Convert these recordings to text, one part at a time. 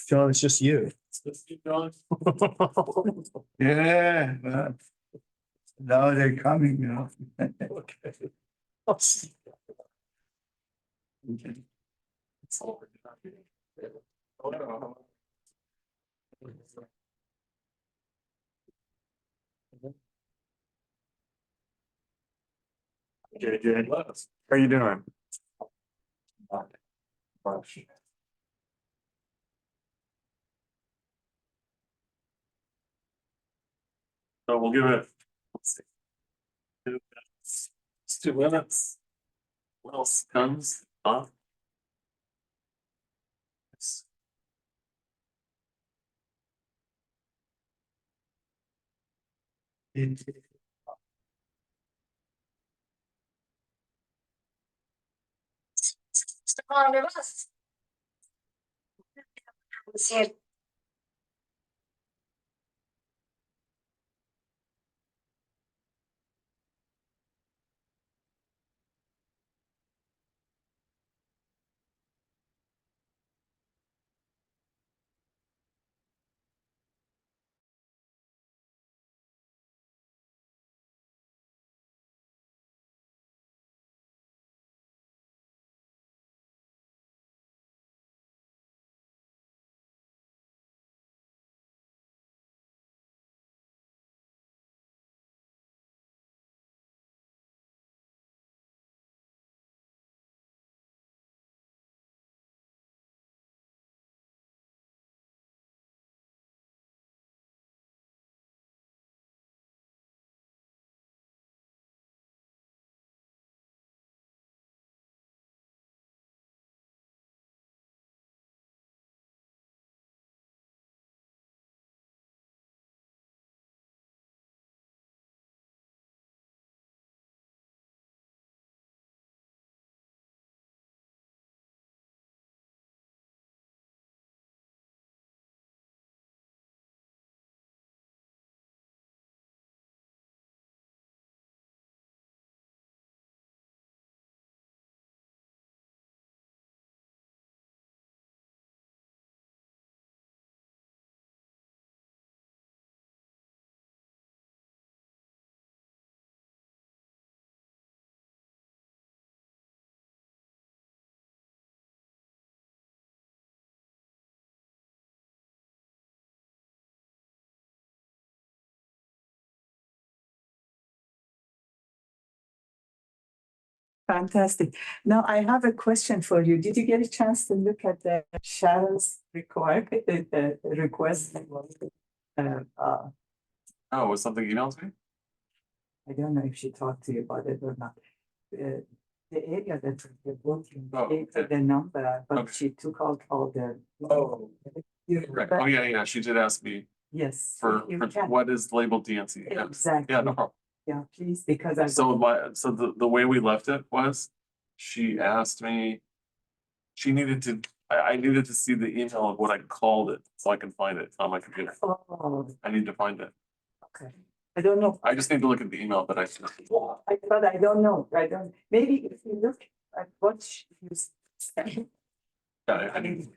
John, it's just you. Yeah, now they're coming, you know. Okay. I'll see. It's all JJ, how you doing? So we'll give it. Let's see. It's 2 minutes. What else comes up? Fantastic. Now I have a question for you. Did you get a chance to look at the Cheryl's request? Oh, was something emailed me? I don't know if she talked to you about it or not. The area that you're working, Oh, gave her okay. the number, but Okay. she took out all the. Oh. You Right. remember? Oh, yeah, she did ask me Yes. for you can. what is labeled DNC. Yeah. Exactly. Yeah, no problem. Yeah, please, because I. So the way we left it was, she asked me, I needed to see the email of what I called it, so I can find it on my computer. Oh, I need to find it. okay. I don't know. I just need to look at the email that I sent. But I don't know. I don't, maybe if you look at what you said, Yeah, I need,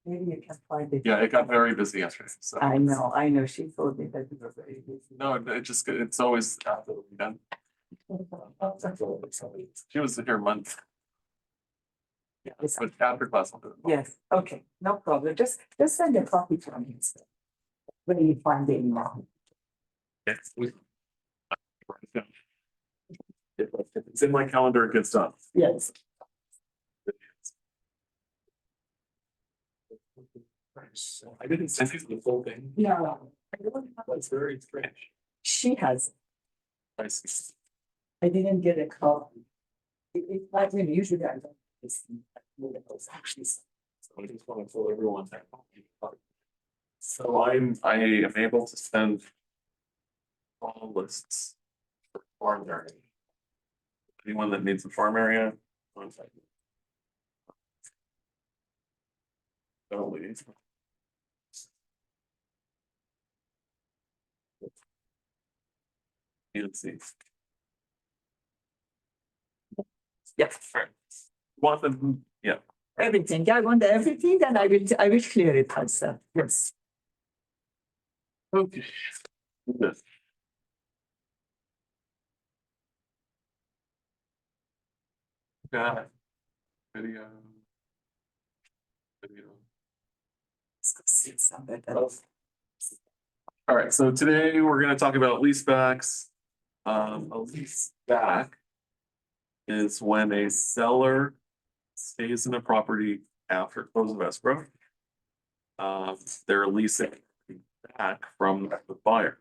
maybe you can find it. yeah, it got very busy yesterday, so. I know. She told me that you were very busy. No, it's always after the weekend. She was here month. Yeah, Yes. but after class, I'll do it. Yes, okay, no problem. Just send a copy to me. When you find the email. Yes. If it's in my calendar, it gets done. Yes. I didn't send you the full thing. No. That's very strange. She has, I see. I didn't get a copy. It's like when usually I don't. Actually. So I just want to tell everyone that. So I am able to send all lists for farm area. Anyone that needs a farm area, contact me. Don't leave. See. Yes. Want them, yeah, everything. I want everything, then I will clear it myself. Yes. Okay. Good. Got it. Video. Video. Let's go see some better. All right, so today we're gonna talk about lease backs. A lease back is when a seller stays in a property after close of escrow. They're leasing back from the buyer.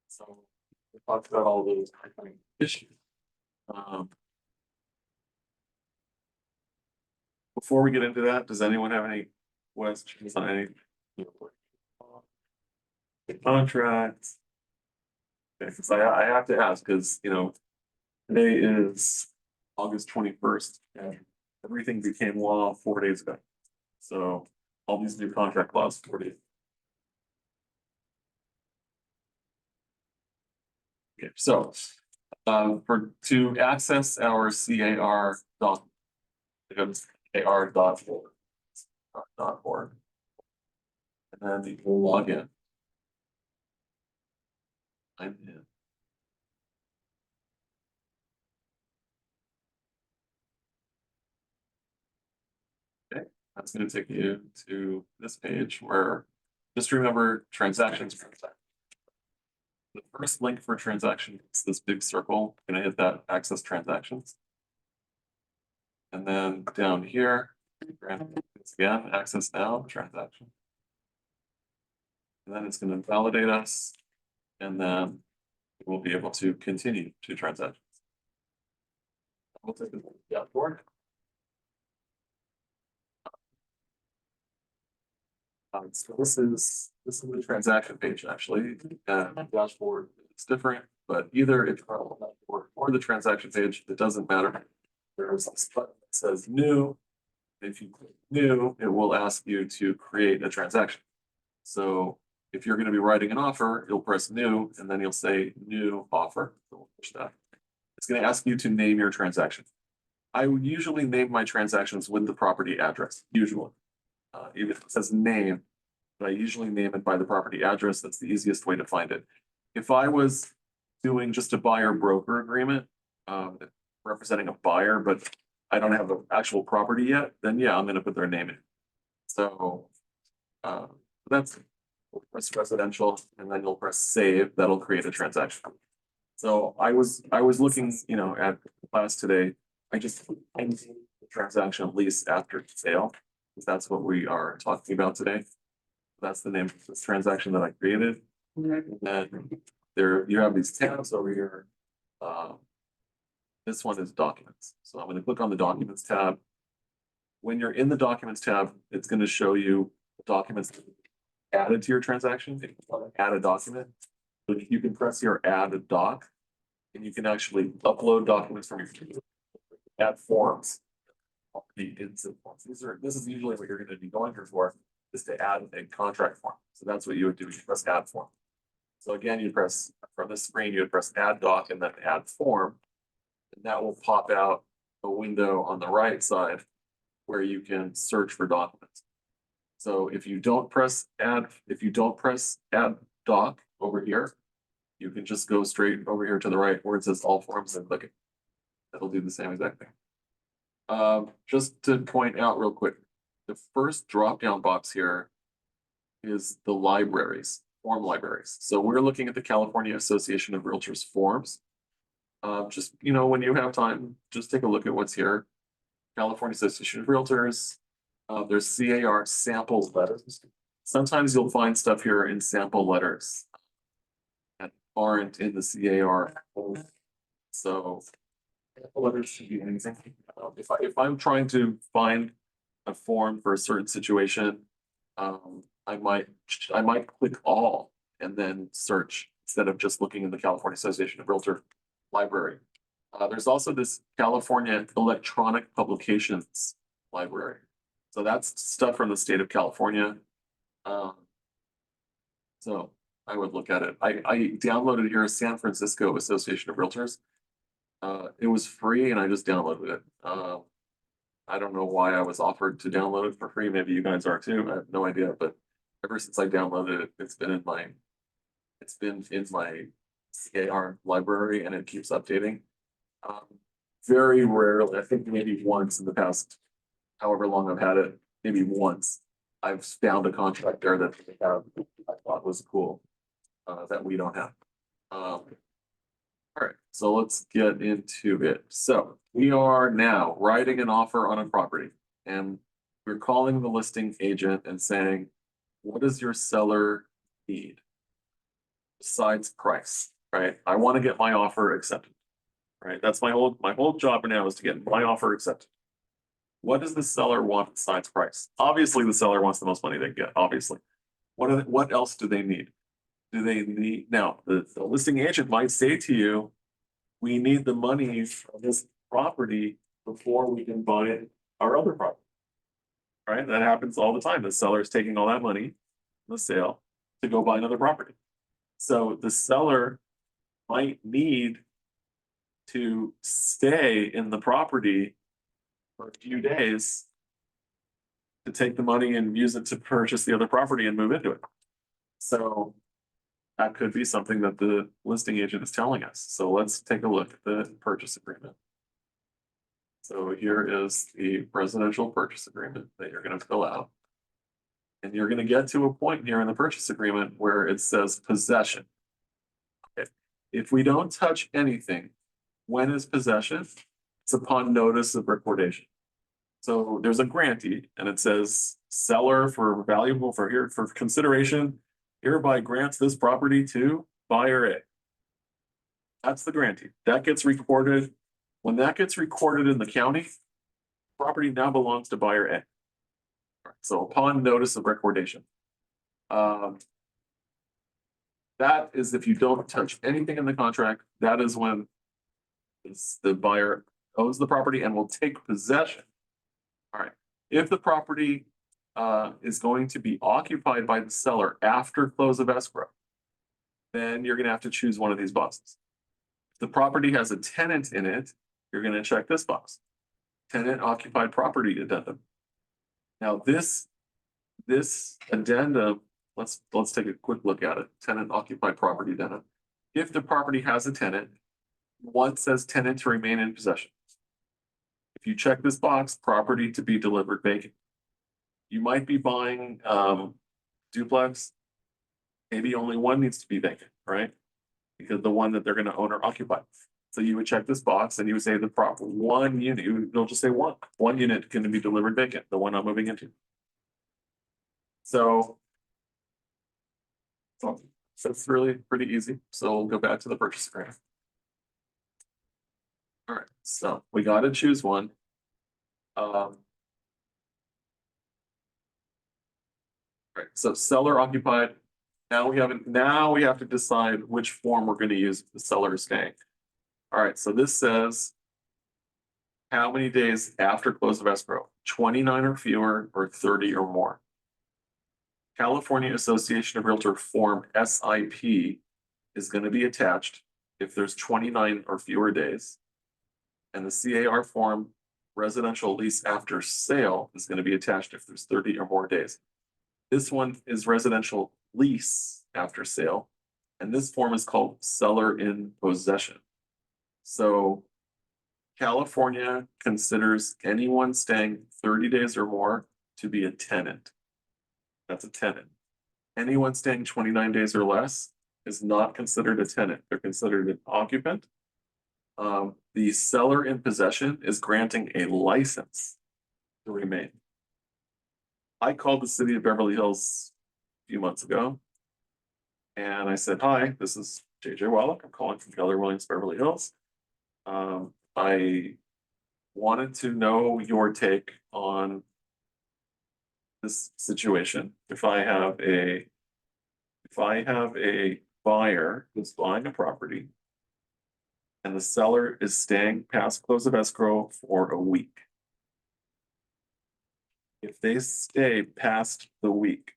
So we talked about all those different issues. Before we get into that, does anyone have any questions on any? The contracts? Okay, because I have to ask, because, today is August 21st, and everything became law 4 days ago. So all these new contract laws 4 days. Okay, so, to access our CAR dot, go to CAR.org. .org. And then you will log in. I'm in. Okay, that's gonna take you to this page where, just remember transactions. The first link for transaction is this big circle, gonna hit that access transactions. And then down here, it's again, access now transaction. And then it's gonna validate us. And then we'll be able to continue to transactions. We'll take the dashboard. So this is the transaction page actually, and dashboard is different, but either it's or the transaction page, it doesn't matter. There's this button that says new. If you click new, it will ask you to create a transaction. So if you're going to be writing an offer, you'll press new and then you'll say new offer. So we'll push that. It's going to ask you to name your transaction. I would usually name my transactions with the property address, usually. Even if it says name, but I usually name it by the property address. That's the easiest way to find it. If I was doing just a buyer broker agreement, representing a buyer, but I don't have the actual property yet, then yeah, I'm gonna put their name in. So that's, we'll press residential and then you'll press save. That'll create a transaction. So I was looking, at the class today. I just ended the transaction lease after sale. That's what we are talking about today. That's the name of this transaction that I created. And then there you have these tabs over here. This one is documents. So I'm going to click on the documents tab. When you're in the documents tab, it's going to show you the documents added to your transaction. If you want to add a document, you can press your add a doc, and you can actually upload documents from your computer. Add forms. The instant forms. This is usually what you're going to be going here for, is to add a contract form. So that's what you would do. You press add form. So again, you press from this screen, you would press add doc and then add form. And that will pop out a window on the right side where you can search for documents. So if you don't press add doc over here, you can just go straight over here to the right where it says all forms and click it. That'll do the same exact thing. Just to point out real quick, the first drop-down box here is the libraries, form libraries. So we're looking at the California Association of Realtors forms. Just, when you have time, just take a look at what's here. California Association of Realtors. There's CAR sample letters. Sometimes you'll find stuff here in sample letters that aren't in the CAR. So letters should be anything. If I'm trying to find a form for a certain situation, I might click all and then search instead of just looking in the California Association of Realtor library. There's also this California Electronic Publications library. So that's stuff from the state of California. So I would look at it. I downloaded here a San Francisco Association of Realtors. It was free and I just downloaded it. I don't know why I was offered to download it for free. Maybe you guys are too. I have no idea, but ever since I downloaded it, it's been in my CAR library and it keeps updating. Um, Very rarely, I think maybe once in the past, however long I've had it, maybe once, I've found a contract there that they have, I thought was cool, that we don't have. All right, so let's get into it. So we are now writing an offer on a property and we're calling the listing agent and saying, what does your seller need? Besides price, right? I want to get my offer accepted. Right? That's my whole job now is to get my offer accepted. What does the seller want besides price? Obviously, the seller wants the most money they can get, obviously. What else do they need? Do they need, now, the listing agent might say to you, we need the money from this property before we can buy our other property. Right? That happens all the time. The seller is taking all that money from the sale to go buy another property. So the seller might need to stay in the property for a few days to take the money and use it to purchase the other property and move into it. So that could be something that the listing agent is telling us. So let's take a look at the purchase agreement. So here is the residential purchase agreement that you're going to fill out. And you're going to get to a point here in the purchase agreement where it says possession. Okay. If we don't touch anything, when is possession? It's upon notice of recordation. So there's a grantee and it says seller for consideration hereby grants this property to buyer A. That's the grantee. That gets recorded. When that gets recorded in the county, property now belongs to buyer A. So upon notice of recordation. That is if you don't touch anything in the contract, that is when the buyer owns the property and will take possession. All right, if the property is going to be occupied by the seller after close of escrow, then you're gonna have to choose one of these boxes. If the property has a tenant in it, you're gonna check this box. Tenant occupied property addendum. Now this addendum, let's take a quick look at it. Tenant occupied property addendum. If the property has a tenant, one says tenant to remain in possession. If you check this box, property to be delivered vacant. You might be buying duplex. Maybe only one needs to be vacant, right? Because the one that they're going to own or occupy. So you would check this box and you would say the proper one unit, you'll just say one unit can be delivered vacant, the one I'm moving into. So it's really pretty easy. So we'll go back to the purchase agreement. All right, so we got to choose one. Right, so seller occupied. Now we have to decide which form we're going to use if the seller is staying. All right, so this says how many days after close of escrow? 29 or fewer or 30 or more. California Association of Realtor Form SIP is going to be attached if there's 29 or fewer days. And the CAR form residential lease after sale is going to be attached if there's 30 or more days. This one is residential lease after sale, and this form is called seller in possession. So California considers anyone staying 30 days or more to be a tenant. That's a tenant. Anyone staying 29 days or less is not considered a tenant. They're considered an occupant. The seller in possession is granting a license to remain. I called the city of Beverly Hills a few months ago. And I said, hi, this is JJ Wallack. I'm calling from Keller Williams, Beverly Hills. I wanted to know your take on this situation. If I have a buyer who's buying a property and the seller is staying past close of escrow for a week. If they stay past the week,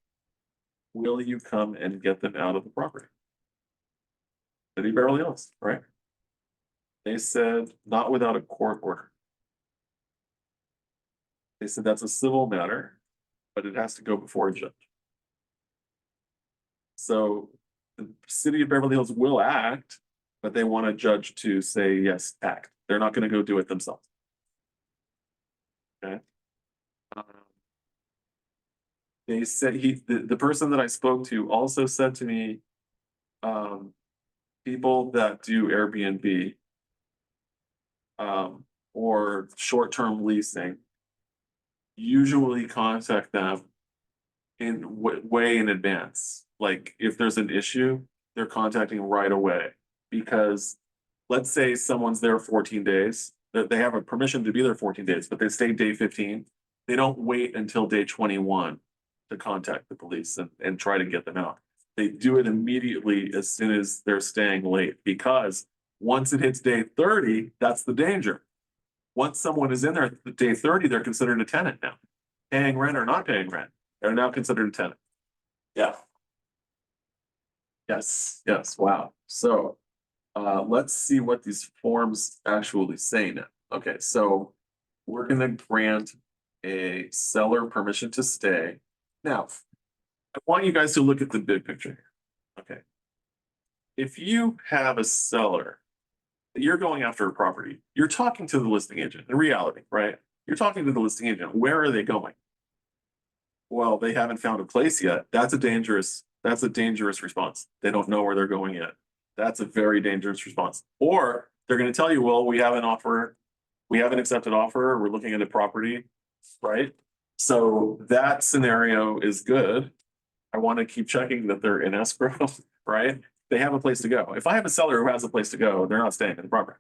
will you come and get them out of the property? City of Beverly Hills, right? They said not without a court order. They said that's a civil matter, but it has to go before a judge. So the city of Beverly Hills will act, but they want a judge to say, yes, act. They're not gonna go do it themselves. Okay. They said the person that I spoke to also said to me, people that do Airbnb, or short-term leasing, usually contact them in way in advance. Like if there's an issue, they're contacting right away. Because let's say someone's there 14 days, that they have a permission to be there 14 days, but they stay day 15. They don't wait until day 21 to contact the police and try to get them out. They do it immediately as soon as they're staying late, because once it hits day 30, that's the danger. Once someone is in there at day 30, they're considered a tenant now. Paying rent or not paying rent, they're now considered a tenant. Yeah. Yes, yes, wow. So let's see what these forms actually say now. Okay, so we're gonna grant a seller permission to stay. Now, I want you guys to look at the big picture here. Okay. If you have a seller, you're going after a property, you're talking to the listing agent in reality, right? You're talking to the listing agent. Where are they going? Well, they haven't found a place yet. That's a dangerous response. They don't know where they're going yet. That's a very dangerous response. Or they're going to tell you, well, we have an offer, we have an accepted offer, we're looking at a property, right? So that scenario is good. I want to keep checking that they're in escrow, right? They have a place to go. If I have a seller who has a place to go, they're not staying in the property.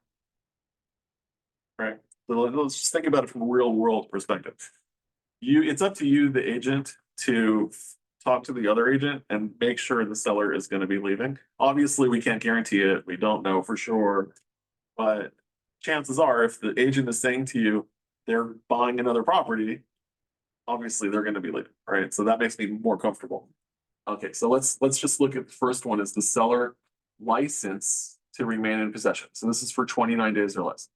Right? So let's just think about it from a real world perspective. It's up to you, the agent, to talk to the other agent and make sure the seller is going to be leaving. Obviously, we can't guarantee it. We don't know for sure. But chances are, if the agent is saying to you, they're buying another property, obviously they're going to be leaving, right? So that makes me more comfortable. Okay, so let's just look at the first one, is the seller license to remain in possession. So this is for 29 days or less.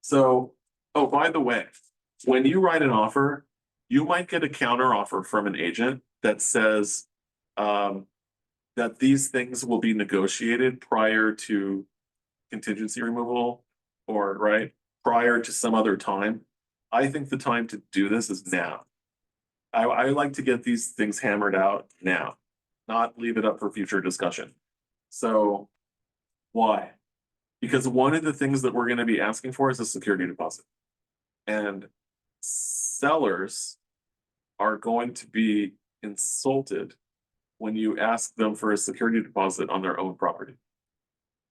So, oh, by the way, when you write an offer, you might get a counter offer from an agent that says that these things will be negotiated prior to contingency removal, or right, prior to some other time. I think the time to do this is now. I like to get these things hammered out now, not leave it up for future discussion. So why? Because one of the things that we're going to be asking for is a security deposit. And sellers are going to be insulted when you ask them for a security deposit on their own property.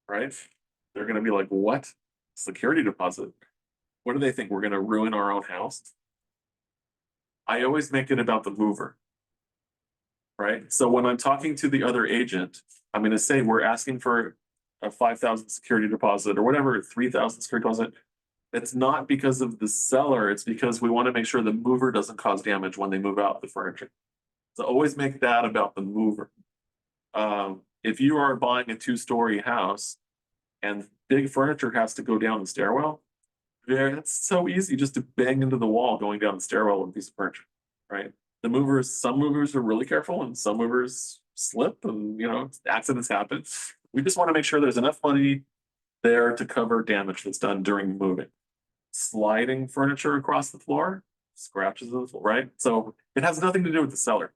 Right? They're going to be like, what? Security deposit? What do they think? We're going to ruin our own house? I always make it about the mover. Right? So when I'm talking to the other agent, I'm going to say we're asking for a 5,000 security deposit or whatever, 3,000 security deposit. It's not because of the seller. It's because we want to make sure the mover doesn't cause damage when they move out the furniture. So always make that about the mover. If you are buying a 2-story house and big furniture has to go down the stairwell, it's so easy just to bang into the wall going down the stairwell with a piece of furniture, right? Some movers are really careful and some movers slip and, accidents happen. We just want to make sure there's enough money there to cover damage that's done during moving. Sliding furniture across the floor, scratches on the floor, right? So it has nothing to do with the seller.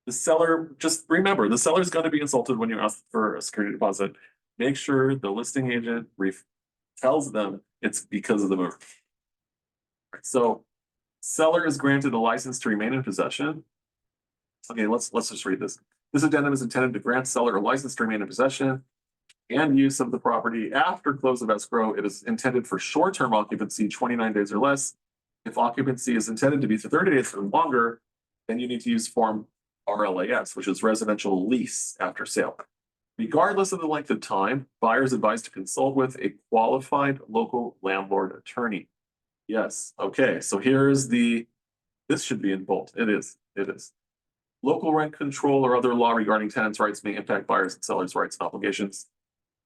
The seller, just remember, the seller is going to be insulted when you ask for a security deposit. Make sure the listing agent tells them it's because of the move. So seller is granted a license to remain in possession. Okay, let's just read this. This addendum is intended to grant seller a license to remain in possession and use of the property after close of escrow. It is intended for short-term occupancy, 29 days or less. If occupancy is intended to be for 30 days or longer, then you need to use form RLAS, which is residential lease after sale. Regardless of the length of time, buyers advised to consult with a qualified local landlord attorney. Yes, okay, so this should be in bold. It is. Local rent control or other law regarding tenants' rights may impact buyers and sellers' rights and obligations.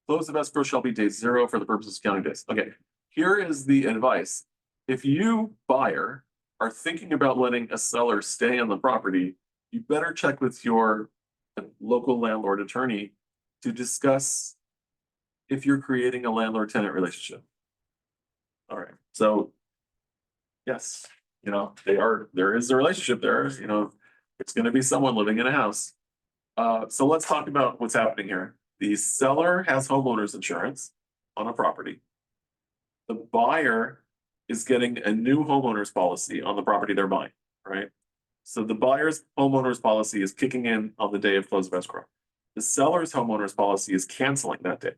Close of escrow shall be day 0 for the purposes of counting days. Okay, here is the advice. If you, buyer, are thinking about letting a seller stay on the property, you better check with your local landlord attorney to discuss if you're creating a landlord-tenant relationship. All right, so yes, there is a relationship there, it's gonna be someone living in a house. So let's talk about what's happening here. The seller has homeowner's insurance on a property. The buyer is getting a new homeowner's policy on the property they're buying, right? So the buyer's homeowner's policy is kicking in on the day of close of escrow. The seller's homeowner's policy is canceling that day.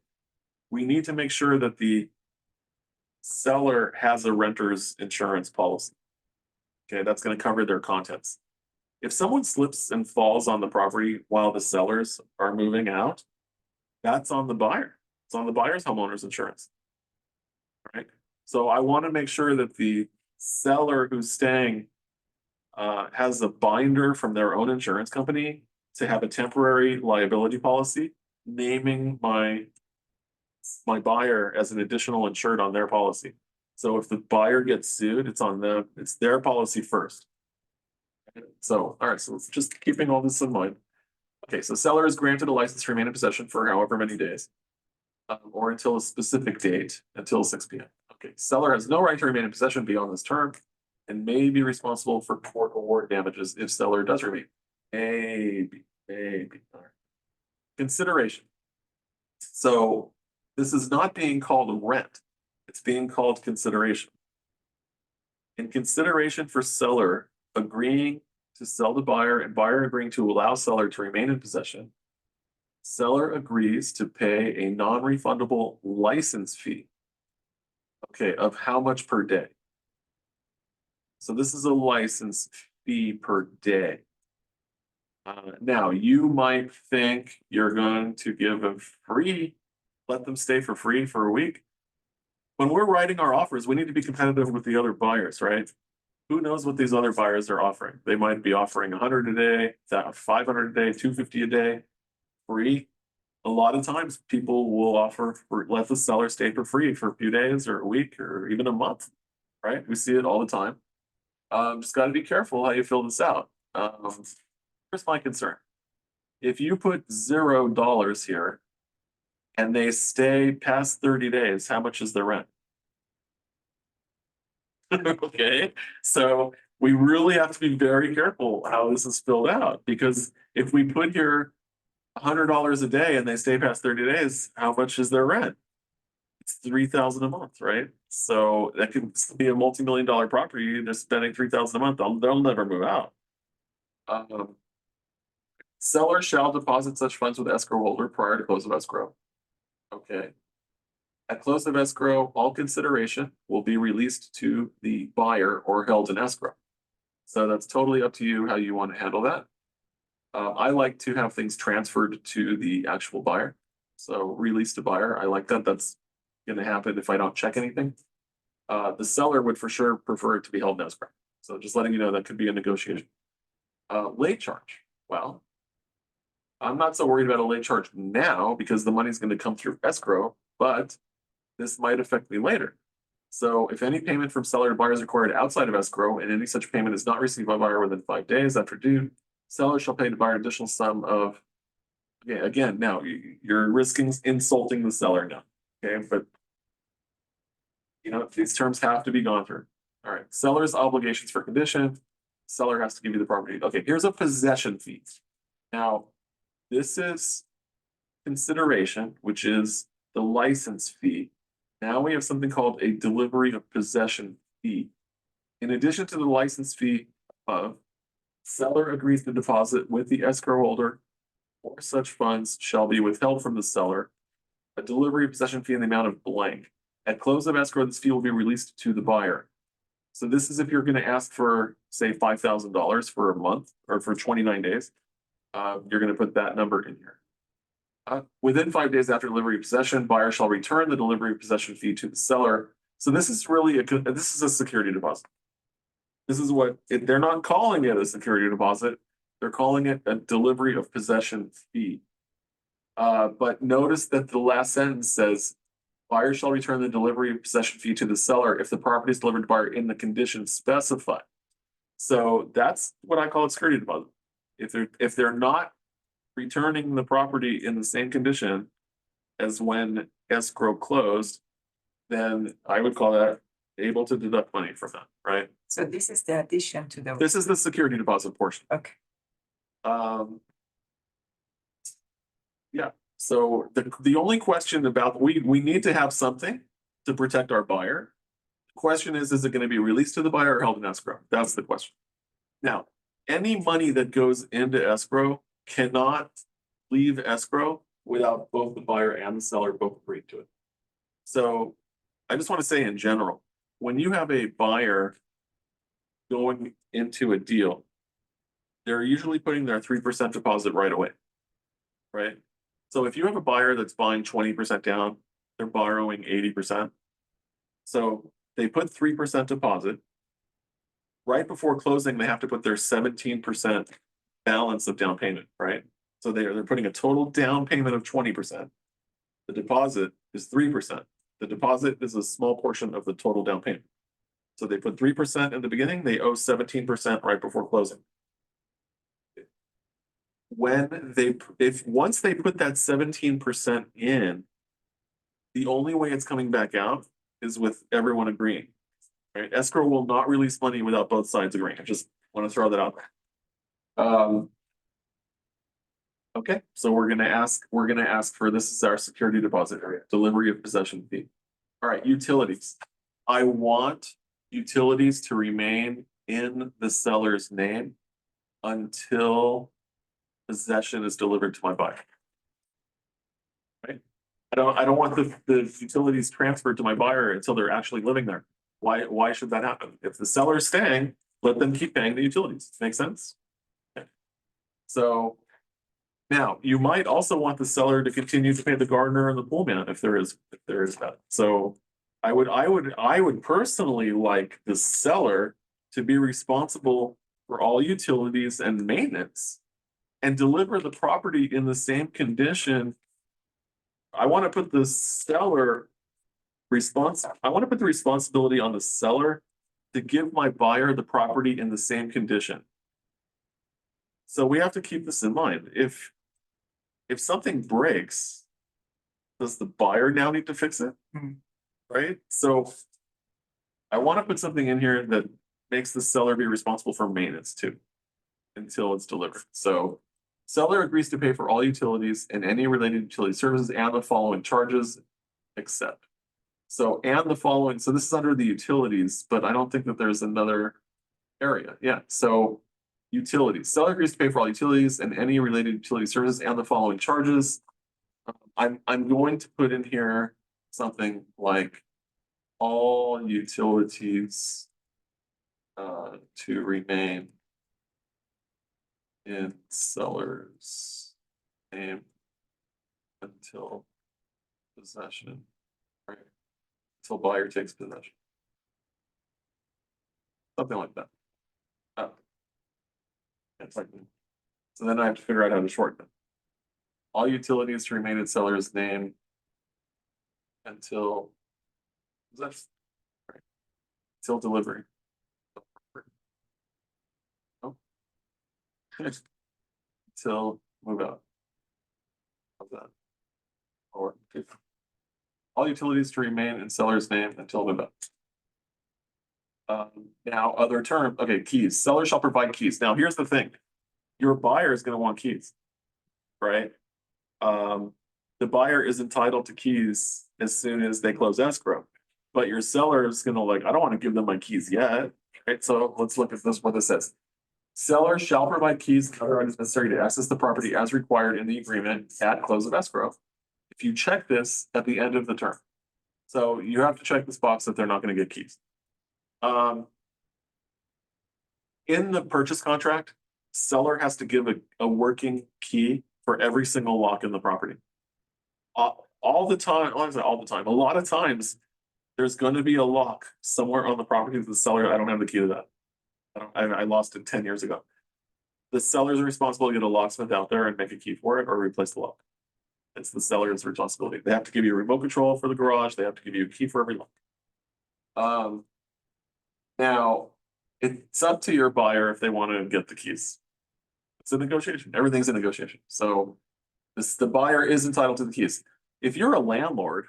We need to make sure that the seller has a renter's insurance policy. Okay, that's gonna cover their contents. If someone slips and falls on the property while the sellers are moving out, that's on the buyer. It's on the buyer's homeowner's insurance. Right? So I want to make sure that the seller who's staying has a binder from their own insurance company to have a temporary liability policy, naming my buyer as an additional insured on their policy. So if the buyer gets sued, it's on them, it's their policy first. So, all right, so it's just keeping all this in mind. Okay, so seller is granted a license to remain in possession for however many days. Or until a specific date, until 6 p.m. Okay, seller has no right to remain in possession beyond this term and may be responsible for court award damages if seller does remain. Maybe. All right. Consideration. So this is not being called rent. It's being called consideration. In consideration for seller agreeing to sell to buyer and buyer agreeing to allow seller to remain in possession, seller agrees to pay a non-refundable license fee. Okay, of how much per day? So this is a license fee per day. Now, you might think you're going to give a let them stay for free for a week. When we're writing our offers, we need to be competitive with the other buyers, right? Who knows what these other buyers are offering? They might be offering 100 a day, 500 a day, 250 a day, free. A lot of times people will offer let the seller stay for free for a few days or a week or even a month, right? We see it all the time. Just got to be careful how you fill this out. Here's my concern. If you put $0 here and they stay past 30 days, how much is the rent? Okay, so we really have to be very careful how this is filled out, because if we put here $100 a day and they stay past 30 days, how much is their rent? It's $3,000 a month, right? So that could be a multi-million-dollar property. They're spending $3,000 a month. They'll never move out. Seller shall deposit such funds with escrow holder prior to close of escrow. Okay. At close of escrow, all consideration will be released to the buyer or held in escrow. So that's totally up to you how you want to handle that. I like to have things transferred to the actual buyer. So release to buyer, I like that. That's going to happen if I don't check anything. The seller would for sure prefer it to be held in escrow. So just letting you know that could be a negotiation. Late charge. Well, I'm not so worried about a late charge now because the money's going to come through escrow, but this might affect me later. So if any payment from seller to buyer is required outside of escrow and any such payment is not received by buyer within 5 days after due, seller shall pay to buyer an additional sum of, okay, again, now you're risking insulting the seller now, okay? But these terms have to be gone through. All right, seller's obligations for condition, seller has to give you the property. Okay, here's a possession fee. Now, this is consideration, which is the license fee. Now we have something called a delivery of possession fee. In addition to the license fee above, seller agrees to deposit with the escrow holder or such funds shall be withheld from the seller a delivery of possession fee in the amount of blank. At close of escrow, this fee will be released to the buyer. So this is if you're going to ask for, say, $5,000 for a month or for 29 days, you're going to put that number in here. Within 5 days after delivery of possession, buyer shall return the delivery of possession fee to the seller. So this is really this is a security deposit. This is what they're not calling it a security deposit. They're calling it a delivery of possession fee. But notice that the last sentence says, buyer shall return the delivery of possession fee to the seller if the property is delivered to buyer in the conditions specified. So that's what I call a security deposit. If they're not returning the property in the same condition as when escrow closed, then I would call that able to deduct money from that, right? So this is the addition to the. This is the security deposit portion. Okay, Um. Yeah, so the only question about, we need to have something to protect our buyer. Question is it gonna be released to the buyer or held in escrow? That's the question. Now, any money that goes into escrow cannot leave escrow without both the buyer and the seller both agreeing to it. So I just want to say in general, when you have a buyer going into a deal, they're usually putting their 3% deposit right away. Right? So if you have a buyer that's buying 20% down, they're borrowing 80%. So they put 3% deposit. Right before closing, they have to put their 17% balance of down payment, right? So they're putting a total down payment of 20%. The deposit is 3%. The deposit is a small portion of the total down payment. So they put 3% in the beginning, they owe 17% right before closing. Once they put that 17% in, the only way it's coming back out is with everyone agreeing. Right? Escrow will not release money without both sides agreeing. I just want to throw that out there. Okay, so we're gonna ask for, this is our security deposit area, delivery of possession fee. All right, utilities. I want utilities to remain in the seller's name until possession is delivered to my buyer. Right? I don't want the utilities transferred to my buyer until they're actually living there. Why should that happen? If the seller is staying, let them keep paying the utilities. Make sense? Okay. So now you might also want the seller to continue to pay the gardener and the pool man if there is that. So I would personally like the seller to be responsible for all utilities and maintenance and deliver the property in the same condition. I want to put the seller I want to put the responsibility on the seller to give my buyer the property in the same condition. So we have to keep this in mind. If something breaks, does the buyer now need to fix it? Right? So I want to put something in here that makes the seller be responsible for maintenance too, until it's delivered. So seller agrees to pay for all utilities and any related utility services and the following charges, except. So, and the following, so this is under the utilities, but I don't think that there's another area. Yeah, so utilities, seller agrees to pay for all utilities and any related utility services and the following charges. I'm going to put in here something like all utilities to remain in seller's name until possession, right? Until buyer takes possession. Something like that. It's like, so then I have to figure out how to shorten it. All utilities to remain in seller's name until possession, right? Until delivery. Oh. Until move out. How's that? Or all utilities to remain in seller's name until move out. Now other term, okay, keys. Seller shall provide keys. Now here's the thing. Your buyer is gonna want keys, right? The buyer is entitled to keys as soon as they close escrow. But your seller is gonna like, I don't want to give them my keys yet, right? So let's look at this, what this says. Seller shall provide keys and other items necessary to access the property as required in the agreement at close of escrow. If you check this at the end of the term. So you have to check this box that they're not gonna get keys. In the purchase contract, seller has to give a working key for every single lock in the property. All the time, a lot of times, there's gonna be a lock somewhere on the property that the seller, I don't have the key to that. I lost it 10 years ago. The sellers are responsible to get a locksmith out there and make a key for it or replace the lock. It's the seller's responsibility. They have to give you a remote control for the garage. They have to give you a key for every lock. Now, It's up to your buyer if they want to get the keys. It's a negotiation. Everything's a negotiation. So the buyer is entitled to the keys. If you're a landlord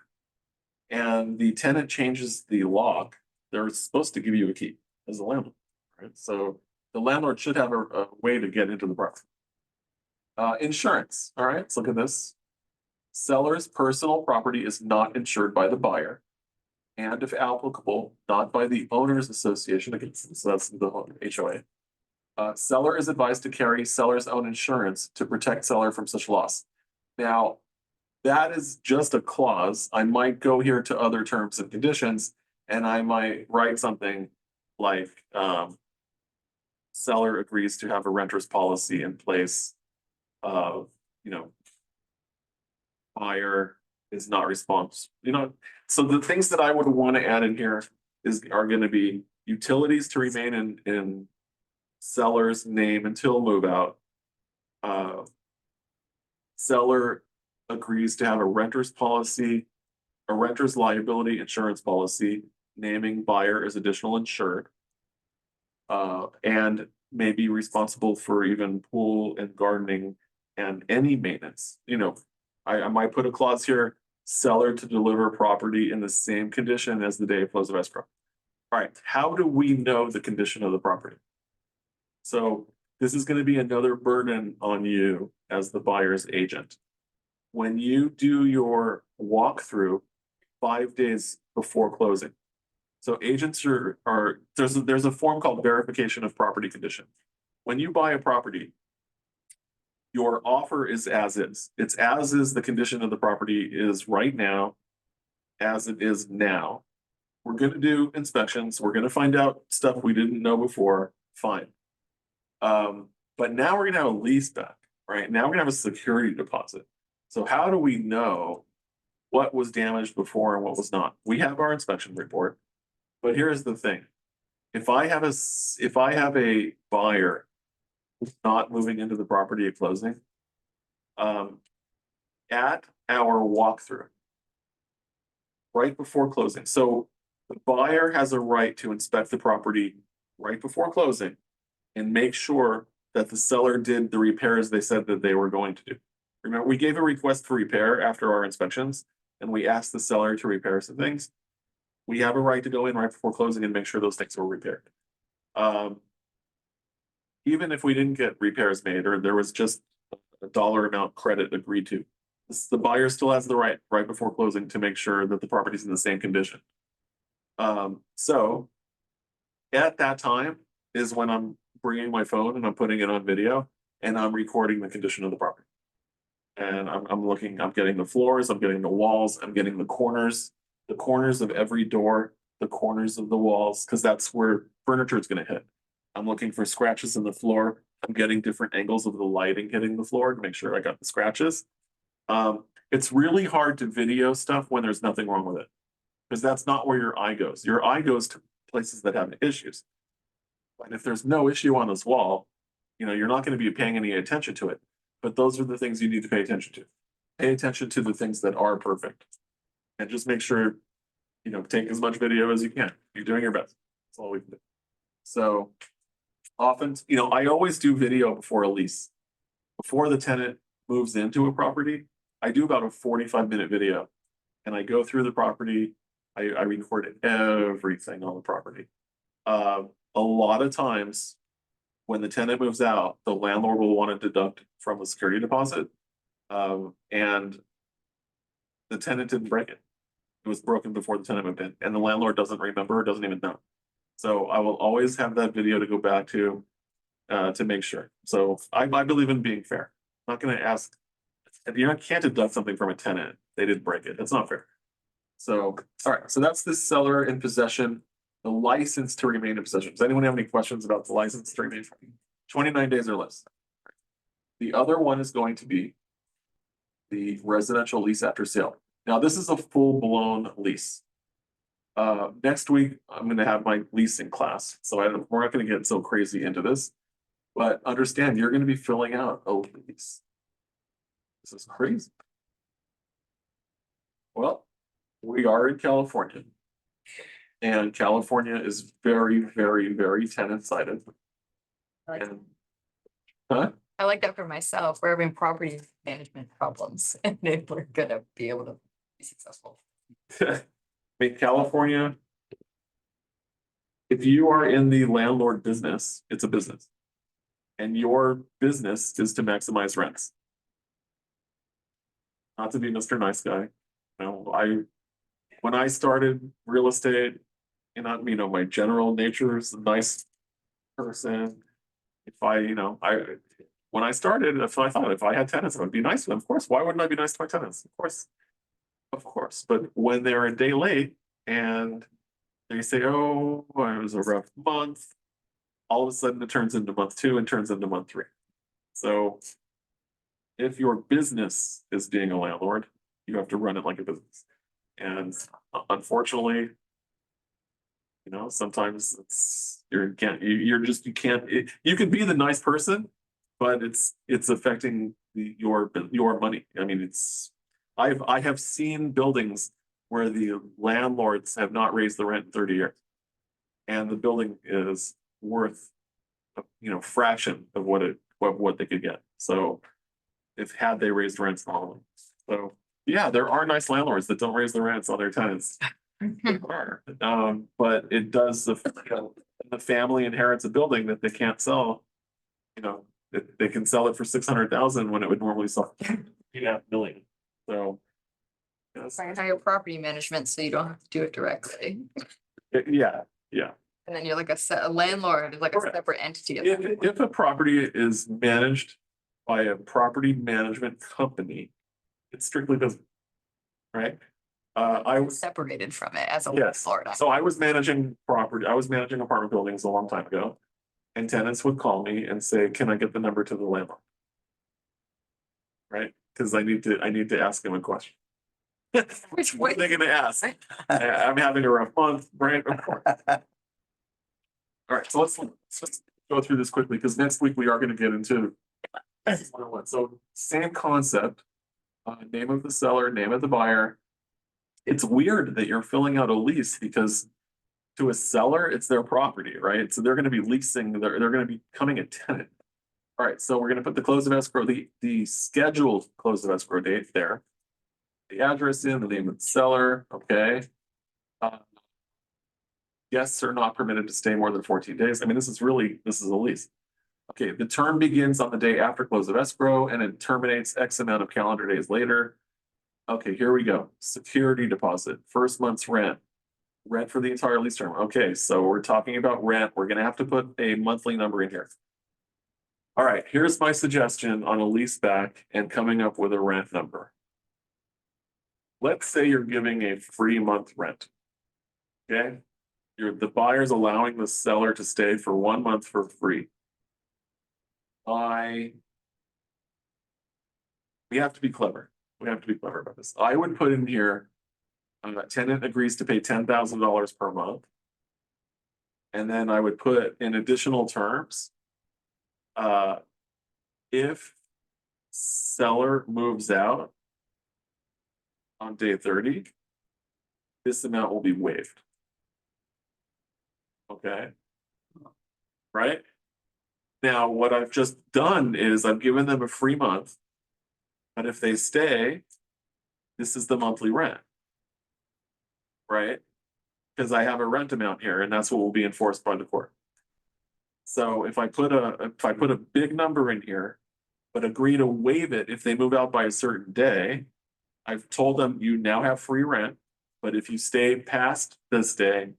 and the tenant changes the lock, they're supposed to give you a key as a landlord, right? So the landlord should have a way to get into the property. Insurance, all right, let's look at this. Seller's personal property is not insured by the buyer. And if applicable, not by the owners association against, so that's the HOA. Seller is advised to carry seller's own insurance to protect seller from such loss. Now, that is just a clause. I might go here to other terms and conditions, and I might write something like, seller agrees to have a renter's policy in place. You know, buyer is not responsible, so the things that I would want to add in here are going to be utilities to remain in seller's name until move out. Seller agrees to have a renter's policy, a renter's liability insurance policy, naming buyer as additional insured. And may be responsible for even pool and gardening and any maintenance. I might put a clause here, seller to deliver property in the same condition as the day of close of escrow. All right, how do we know the condition of the property? So this is going to be another burden on you as the buyer's agent. When you do your walkthrough 5 days before closing. So agents there's a form called verification of property condition. When you buy a property, your offer is as is. It's as is the condition of the property is right now, as it is now. We're going to do inspections. We're going to find out stuff we didn't know before. Fine. But now we're going to have a lease back, right? Now we're going to have a security deposit. So how do we know what was damaged before and what was not? We have our inspection report, but here's the thing. If I have a buyer who's not moving into the property at closing, at our walkthrough, right before closing. So the buyer has a right to inspect the property right before closing and make sure that the seller did the repairs they said that they were going to do. Remember, we gave a request for repair after our inspections, and we asked the seller to repair some things. We have a right to go in right before closing and make sure those things were repaired. Even if we didn't get repairs made or there was just a dollar amount credit agreed to, the buyer still has the right before closing to make sure that the property's in the same condition. So at that time is when I'm bringing my phone and I'm putting it on video and I'm recording the condition of the property. And I'm getting the floors, I'm getting the walls, I'm getting the corners of every door, the corners of the walls, because that's where furniture is going to hit. I'm looking for scratches in the floor. I'm getting different angles of the lighting hitting the floor to make sure I got the scratches. It's really hard to video stuff when there's nothing wrong with it, because that's not where your eye goes. Your eye goes to places that have issues. And if there's no issue on this wall, you're not going to be paying any attention to it. But those are the things you need to pay attention to. Pay attention to the things that are perfect. And just make sure, take as much video as you can. You're doing your best. That's all we can do. So often, I always do video before a lease. Before the tenant moves into a property, I do about a 45-minute video. And I go through the property. I record everything on the property. A lot of times, when the tenant moves out, the landlord will want to deduct from the security deposit. And the tenant didn't break it. It was broken before the tenant moved in, and the landlord doesn't remember, doesn't even know. So I will always have that video to go back to make sure. So I believe in being fair. I'm not going to ask, can't deduct something from a tenant. They didn't break it. That's not fair. So, all right. So that's the seller in possession. The license to remain in possession. Does anyone have any questions about the license to remain? 29 days or less. The other one is going to be the residential lease after sale. Now, this is a full-blown lease. Next week, I'm going to have my leasing class. So we're not going to get so crazy into this. But understand, you're going to be filling out a lease. This is crazy. Well, we are in California. And California is very, very, very tenant sided. Like- And, huh? I like that for myself. We're having property management problems and then we're gonna be able to be successful. I mean, California. If you are in the landlord business, it's a business. And your business is to maximize rents. Not to be Mr. Nice Guy. When I started real estate, and my general nature is a nice person. If when I started, if I thought if I had tenants, I would be nice to them. Of course, why wouldn't I be nice to my tenants? Of course. But when they're a day late and they say, oh, it was a rough month, all of a sudden it turns into month 2 and turns into month 3. So if your business is being a landlord, you have to run it like a business. And unfortunately, sometimes you can't you can be the nice person, but it's affecting your money. I mean, I have seen buildings where the landlords have not raised the rent in 30 years. And the building is worth, fraction of what they could get. So had they raised rents all of them. So yeah, there are nice landlords that don't raise the rents on their tenants. There are. But it does the family inherits a building that they can't sell. They can sell it for 600,000 when it would normally sell 3.5 million. So yes. Try and hire property management so you don't have to do it directly. Yeah. And then you're like a landlord, like a Correct. separate entity. at that point. If a property is managed by a property management company, it's strictly business. Right? I was Separated from it as a Yes, landlord. so I was managing apartment buildings a long time ago. And tenants would call me and say, can I get the number to the landlord? Right? Because I need to ask them a question. Which What are way? they gonna ask? I'm having a rough month, right? Of course. All right, so let's go through this quickly, because next week we are gonna get into. So same concept, name of the seller, name of the buyer. It's weird that you're filling out a lease because to a seller, it's their property, right? So they're gonna be leasing, they're gonna be becoming a tenant. All right, so we're gonna put the close of escrow, the scheduled close of escrow date there. The address in, the name of the seller, okay. Guests are not permitted to stay more than 14 days. I mean, this is a lease. Okay, the term begins on the day after close of escrow and it terminates X amount of calendar days later. Okay, here we go. Security deposit, first month's rent for the entire lease term. Okay, so we're talking about rent. We're gonna have to put a monthly number in here. All right, here's my suggestion on a lease back and coming up with a rent number. Let's say you're giving a free month rent. Okay, the buyer's allowing the seller to stay for 1 month for free. We have to be clever. We have to be clever about this. I would put in here, tenant agrees to pay $10,000 per month. And then I would put in additional terms. If seller moves out on day 30, this amount will be waived. Okay. Right? Now, what I've just done is I've given them a free month. But if they stay, this is the monthly rent. Right? Because I have a rent amount here and that's what will be enforced by the court. So if I put a big number in here, but agree to waive it if they move out by a certain day, I've told them you now have free rent, but if you stay past this day,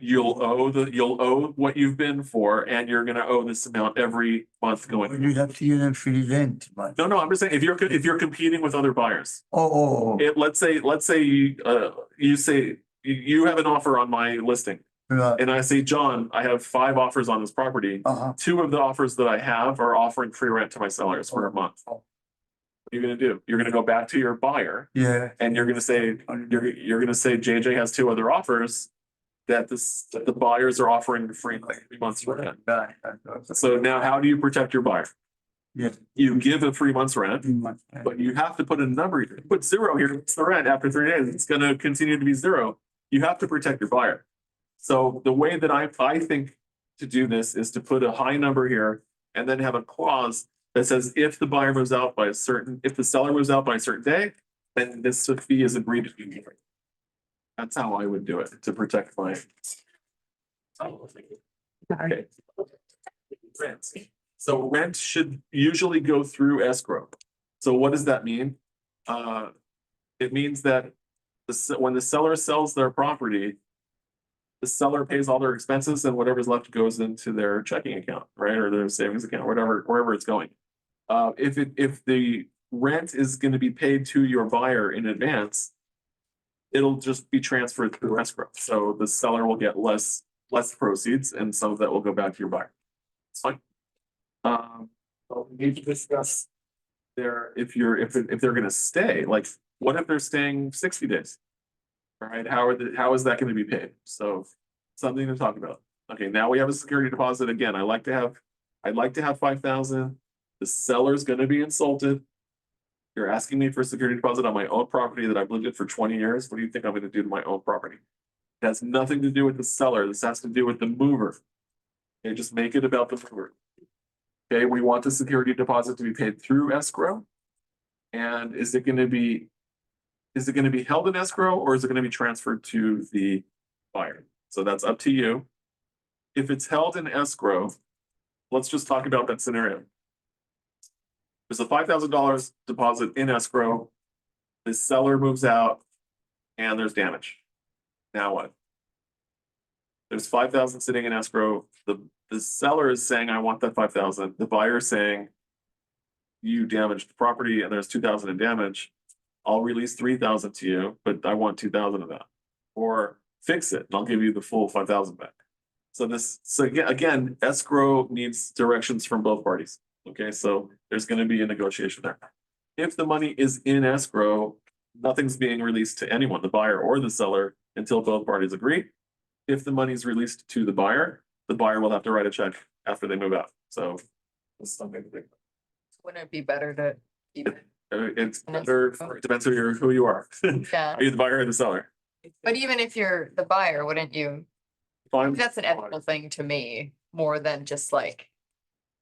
you'll owe what you've been for, and you're gonna owe this amount every month going. You have to give them free rent, but. No, I'm just saying, if you're competing with other buyers, Oh. let's say you say you have an offer on my listing, Right. and I say, John, I have 5 offers on this property. Uh-huh. 2 of the offers that I have are offering free rent to my sellers for a month. What are you gonna do? You're gonna go back to your buyer Yeah. and you're gonna say, JJ has 2 other offers that the buyers are offering free 3 months rent. Right. So now how do you protect your buyer? Yeah. You give a 3 months rent, but you have to put a number. If you put 0 here, it's the rent after 3 days. It's gonna continue to be 0. you have to protect your buyer. So the way that I think to do this is to put a high number here and then have a clause that says if the buyer moves out by a certain, if the seller moves out by a certain day, then this fee is agreed to be made. That's how I would do it to protect my. Okay. Rent. So rent should usually go through escrow. So what does that mean? It means that when the seller sells their property, the seller pays all their expenses and whatever's left goes into their checking account, right? Or their savings account, whatever, wherever it's going. If the rent is going to be paid to your buyer in advance, it'll just be transferred through escrow. So the seller will get less proceeds and some of that will go back to your buyer. It's fine. So we need to discuss if they're gonna stay, like, what if they're staying 60 days? All right, how is that gonna be paid? So something to talk about. Okay, now we have a security deposit. Again, I'd like to have 5,000. The seller's gonna be insulted. You're asking me for a security deposit on my own property that I've lived in for 20 years. What do you think I'm gonna do to my own property? It has nothing to do with the seller. This has to do with the mover. Okay, just make it about the mover. Okay, we want the security deposit to be paid through escrow. And is it gonna be held in escrow or is it gonna be transferred to the buyer? So that's up to you. If it's held in escrow, let's just talk about that scenario. There's a $5,000 deposit in escrow. The seller moves out and there's damage. Now what? There's 5,000 sitting in escrow. The seller is saying, I want that 5,000. The buyer is saying, you damaged the property and there's 2,000 in damage. I'll release 3,000 to you, but I want 2,000 of that. Or fix it and I'll give you the full 5,000 back. So again, escrow needs directions from both parties. Okay, so there's going to be a negotiation there. If the money is in escrow, nothing's being released to anyone, the buyer or the seller, until both parties agree. If the money is released to the buyer will have to write a check after they move out. So that's something to think about. Wouldn't it be better to keep it? It's better, it depends who you are. Yeah, Are you the buyer or the seller? but even if you're the buyer, wouldn't you? Fine. That's an ethical thing to me, more than just like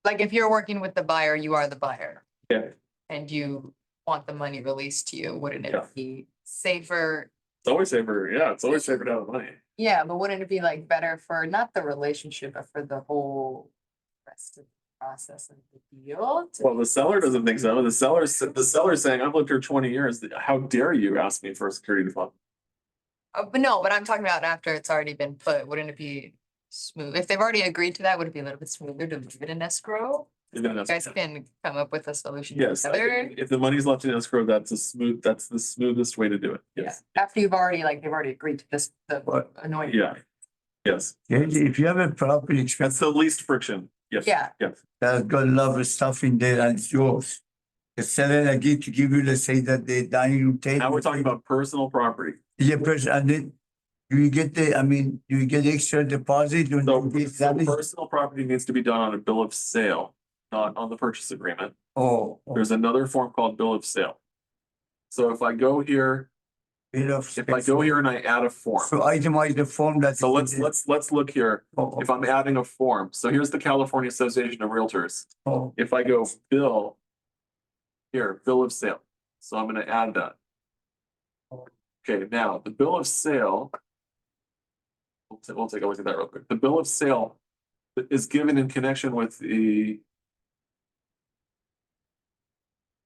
if you're working with the buyer, you are the buyer. Yeah. And you want the money released to you, wouldn't Yeah. it be safer? It's always safer, yeah, it's always safer to have the money. Yeah, but wouldn't it be like better for not the relationship, but for the whole rest of the process of the deal? Well, the seller doesn't think so. The seller's saying, I've lived here 20 years. How dare you ask me for a security deposit? But I'm talking about after it's already been put, wouldn't it be smooth? If they've already agreed to that, would it be a little bit smoother to leave it in escrow? Even in You guys escrow. can come up with a solution Yes, I together. think if the money's left in escrow, that's the smoothest way to do it. Yeah, Yes, after they've already agreed to this, the But annoying. yeah, yes. if you have a property That's the least friction. Yes. Yeah. Yes. that's got a lot of stuff in there and it's yours, the seller agreed to give you, let's say that the dining room table. Now we're talking about personal property. Yeah, person, and then do you get do you get extra deposit when So you get so damaged? personal property needs to be done on a bill of sale, not on the purchase agreement. Oh, There's another form called bill of sale. So if I go here and I add a form. So itemize the form that. So let's look here. If I'm adding a form, so here's the California Association of Realtors. Oh, If I go bill of sale. So I'm gonna add that. Okay, now the bill of sale. We'll take a look at that real quick. The bill of sale is given in connection with the.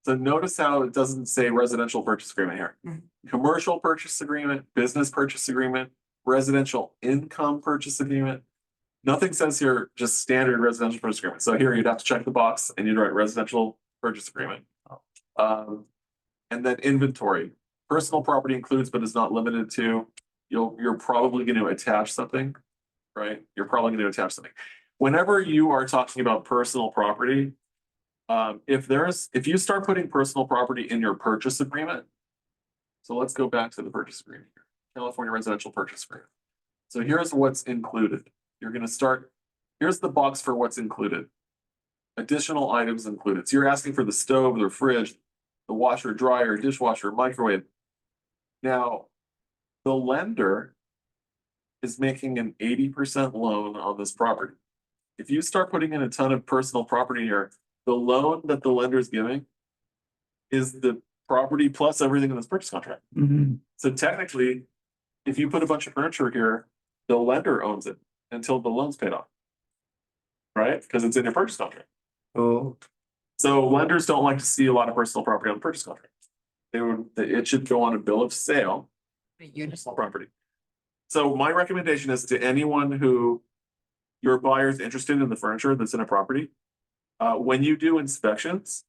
So notice how it doesn't say residential purchase agreement here. Commercial purchase agreement, business purchase agreement, residential income purchase agreement. Nothing says here just standard residential purchase agreement. So here you'd have to check the box and you'd write residential purchase agreement. And then inventory. Personal property includes but is not limited to. You're probably going to attach something, right? You're probably going to attach something. Whenever you are talking about personal property, if you start putting personal property in your purchase agreement, so let's go back to the purchase agreement here, California residential purchase agreement. So here's what's included. Here's the box for what's included. Additional items included. So you're asking for the stove, the fridge, the washer, dryer, dishwasher, microwave. Now, the lender is making an 80% loan on this property. If you start putting in a ton of personal property here, the loan that the lender is giving is the property plus everything in this purchase contract. Mhm. So technically, if you put a bunch of furniture here, the lender owns it until the loan's paid off. Right? Because it's in your purchase contract. Oh, So lenders don't like to see a lot of personal property on the purchase contract. It should go on a bill of sale, personal property. So my recommendation is to anyone who your buyer is interested in the furniture that's in a property. When you do inspections,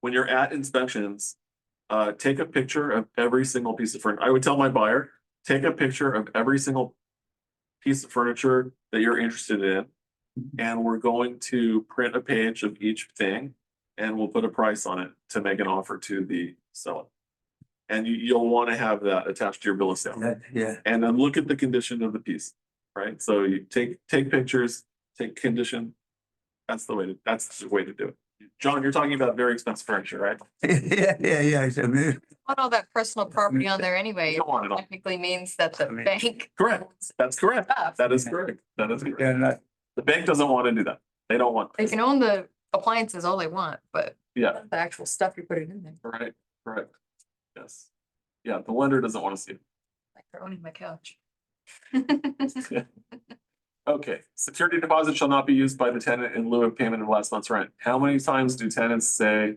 when you're at inspections, take a picture of every single piece of furniture. I would tell my buyer, take a picture of every single piece of furniture that you're interested in. And we're going to print a page of each thing and we'll put a price on it to make an offer to the seller. And you'll want to have that attached to your bill of sale. yeah. And then look at the condition of the piece, right? So you take pictures, take condition. That's the way to do it. John, you're talking about very expensive furniture, right? Yeah. It's a bit- Want all that personal property on there anyway, You don't want it all. technically means that the I mean- bank. Correct. That's correct. Stuff. That is correct. That is correct. They're not, The bank doesn't want to do that. They don't want. They can own the appliances all they want, but Yeah, the actual stuff you're putting in there, right, correct. Yes. Yeah, the lender doesn't want to see it. like they're owning my couch. Okay, security deposit shall not be used by the tenant in lieu of payment of last month's rent. How many times do tenants say,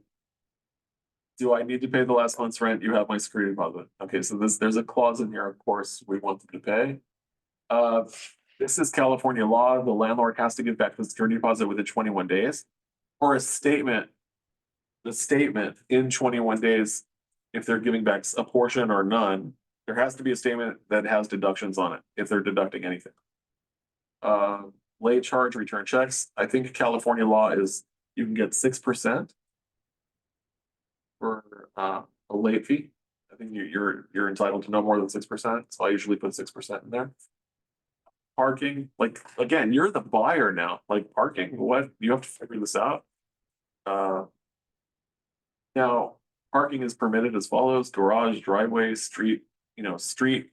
do I need to pay the last month's rent? You have my security deposit. Okay, so there's a clause in here, of course, we want them to pay. This is California law. The landlord has to give back the security deposit within 21 days. Or a statement, the statement in 21 days, if they're giving back a portion or none, there has to be a statement that has deductions on it, if they're deducting anything. Late charge return checks. I think California law is you can get 6% for a late fee. I think you're entitled to no more than 6%. So I usually put 6% in there. Parking, like, again, you're the buyer now, like parking, what, you have to figure this out. Now, parking is permitted as follows: garage, driveway, street, street,